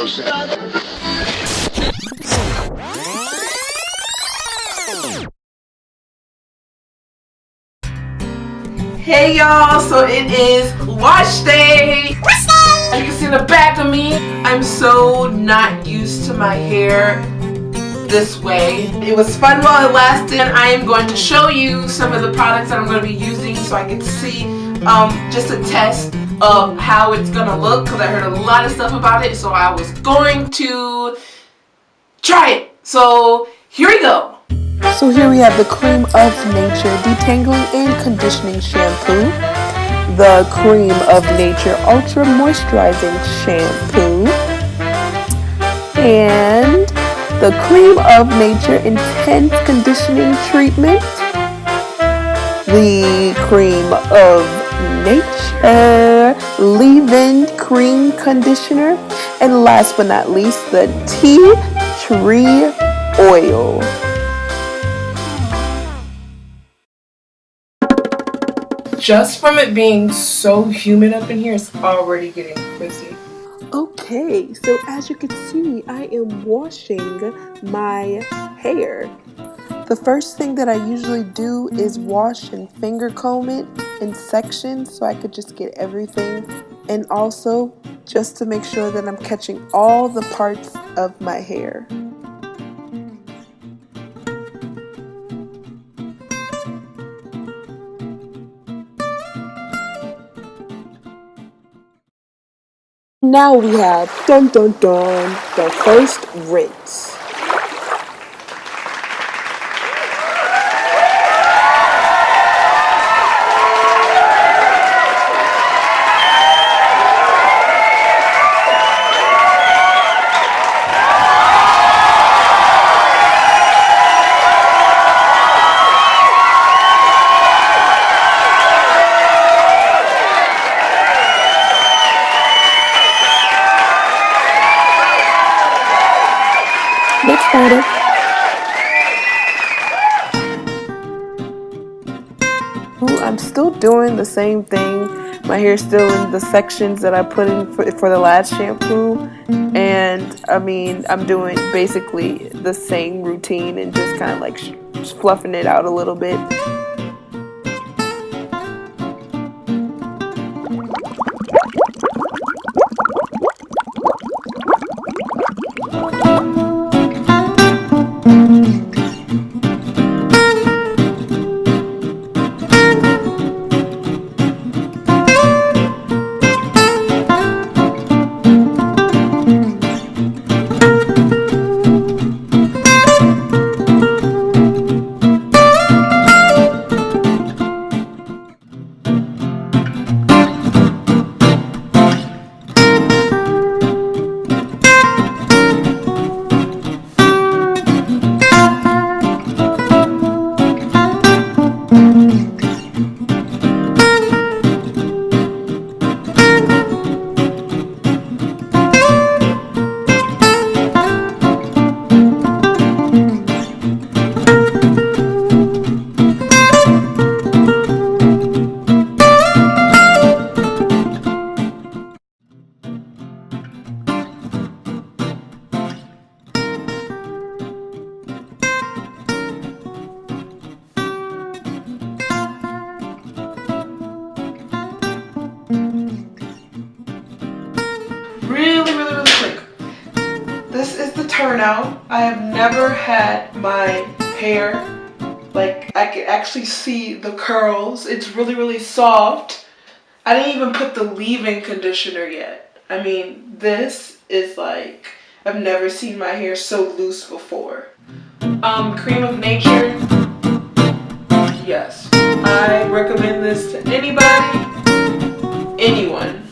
Hey y'all, so it is wash day. As you can see in the back of me, I'm so not used to my hair this way. It was fun while it lasted, and I am going to show you some of the products that I'm going to be using so I can see just a test of how it's going to look, because I heard a lot of stuff about it, so I was going to try it. So here we go. So here we have the Creme of Nature Detangling and Conditioning Shampoo, the Creme of Nature Ultra Moisturizing Shampoo, and the Creme of Nature Intense Conditioning Treatment, the Creme of Nature Leave-In Cream Conditioner, and last but not least, the Tea Tree Oil. Just from it being so humid up in here, it's already getting frizzy. Okay, so as you can see, I am washing my hair. The first thing that I usually do is wash and finger comb it in sections so I could just get everything, and also just to make sure that I'm catching all the parts of my hair. Now we have, dun dun dun, the first rinse. Next powder. Oh, I'm still doing the same thing. My hair's still in the sections that I put in for the last shampoo. And I mean, I'm doing basically the same routine and just kind of like fluffing it out a little bit. Really quick. This is the turnout. I have never had my hair, like, I can actually see the curls. It's really soft. I didn't even put the leave-in conditioner yet. I mean, this is like, I've never seen my hair so loose before. Creme of Nature. Yes. I recommend this to anybody, anyone.